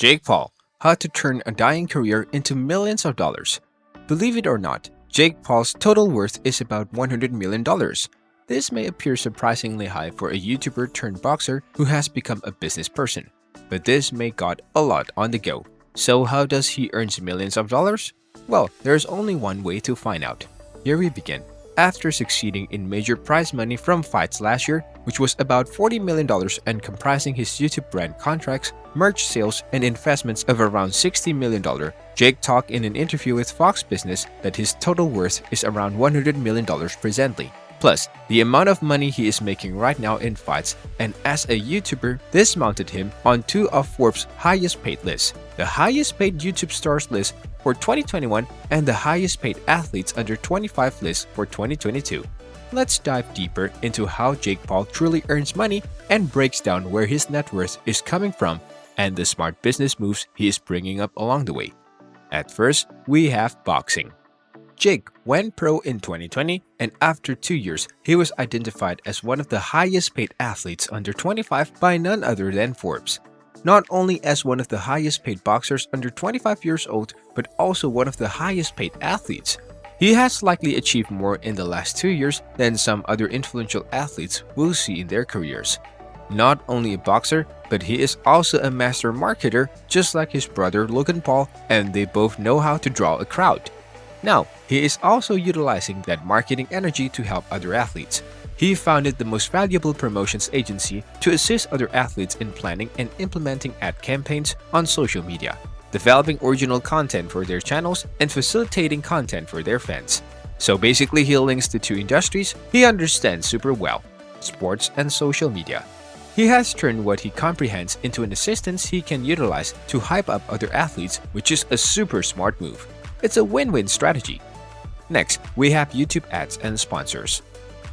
Jake Paul, how to turn a dying career into millions of dollars. Believe it or not, Jake Paul's total worth is about $100 million. This may appear surprisingly high for a YouTuber turned boxer who has become a business person, but this may got a lot on the go. So how does he earn millions of dollars? Well, there's only one way to find out. Here we begin. After succeeding in major prize money from fights last year, which was about $40 million and comprising his YouTube brand contracts, merch sales, and investments of around $60 million, Jake talked in an interview with Fox Business that his total worth is around $100 million presently. Plus, the amount of money he is making right now in fights, and as a YouTuber, this mounted him on two of Forbes' highest paid lists, the highest paid YouTube stars list for 2021 and the highest paid athletes under 25 list for 2022. Let's dive deeper into how Jake Paul truly earns money and breaks down where his net worth is coming from and the smart business moves he is bringing up along the way. At first, we have boxing. Jake went pro in 2020, and after 2 years, he was identified as one of the highest paid athletes under 25 by none other than Forbes. Not only as one of the highest paid boxers under 25 years old, but also one of the highest paid athletes. He has likely achieved more in the last 2 years than some other influential athletes we'll see in their careers. Not only a boxer, but he is also a master marketer just like his brother Logan Paul, and they both know how to draw a crowd. Now, he is also utilizing that marketing energy to help other athletes. He founded the most valuable promotions agency to assist other athletes in planning and implementing ad campaigns on social media, developing original content for their channels, and facilitating content for their fans. So basically, he links the two industries he understands super well, sports and social media. He has turned what he comprehends into an assistance he can utilize to hype up other athletes, which is a super smart move. It's a win-win strategy. Next, we have YouTube ads and sponsors.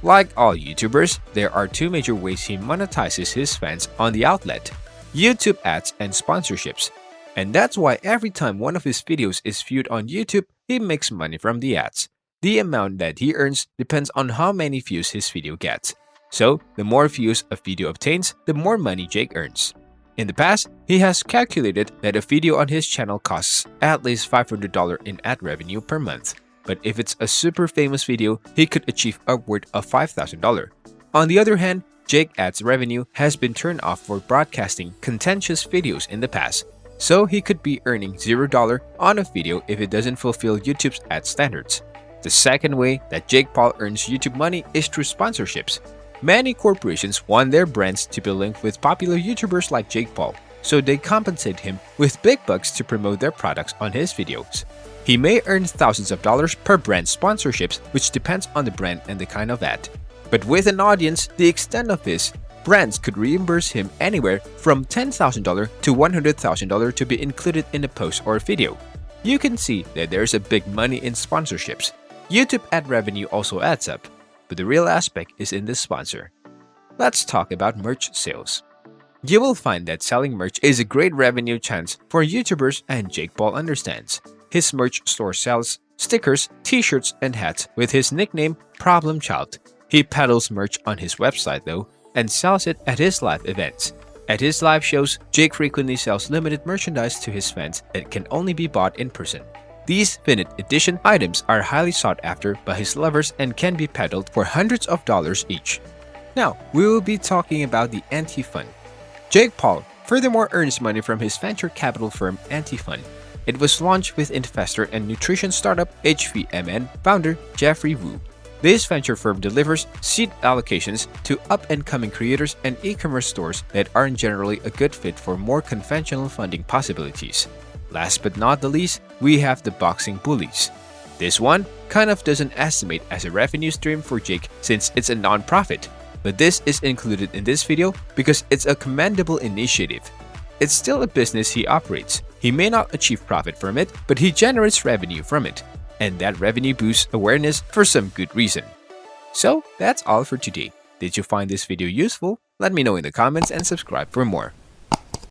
Like all YouTubers, there are two major ways he monetizes his fans on the outlet: YouTube ads and sponsorships. And that's why every time one of his videos is viewed on YouTube, he makes money from the ads. The amount that he earns depends on how many views his video gets. So, the more views a video obtains, the more money Jake earns. In the past, he has calculated that a video on his channel costs at least $500 in ad revenue per month. But if it's a super famous video, he could achieve upward of $5,000. On the other hand, Jake Ad's revenue has been turned off for broadcasting contentious videos in the past, so he could be earning $0 on a video if it doesn't fulfill YouTube's ad standards. The second way that Jake Paul earns YouTube money is through sponsorships. Many corporations want their brands to be linked with popular YouTubers like Jake Paul, so they compensate him with big bucks to promote their products on his videos. He may earn thousands of dollars per brand sponsorships, which depends on the brand and the kind of ad. But with an audience the extent of this, brands could reimburse him anywhere from $10,000 to $100,000 to be included in a post or video. You can see that there's a big money in sponsorships. YouTube ad revenue also adds up, but the real aspect is in the sponsor. Let's talk about merch sales. You will find that selling merch is a great revenue chance for YouTubers, and Jake Paul understands. His merch store sells stickers, t-shirts, and hats with his nickname Problem Child. He peddles merch on his website though, and sells it at his live events. At his live shows, Jake frequently sells limited merchandise to his fans that can only be bought in person. These limited edition items are highly sought after by his lovers and can be peddled for hundreds of dollars each. Now, we will be talking about the Anti-Fund. Jake Paul furthermore earns money from his venture capital firm Anti-Fund. It was launched with investor and nutrition startup HVMN founder Jeffrey Wu. This venture firm delivers seed allocations to up-and-coming creators and e-commerce stores that aren't generally a good fit for more conventional funding possibilities. Last but not the least, we have the boxing bullies. This one kind of doesn't estimate as a revenue stream for Jake since it's a non-profit, but this is included in this video because it's a commendable initiative. It's still a business he operates. He may not achieve profit from it, but he generates revenue from it, and that revenue boosts awareness for some good reason. So that's all for today. Did you find this video useful? Let me know in the comments and subscribe for more.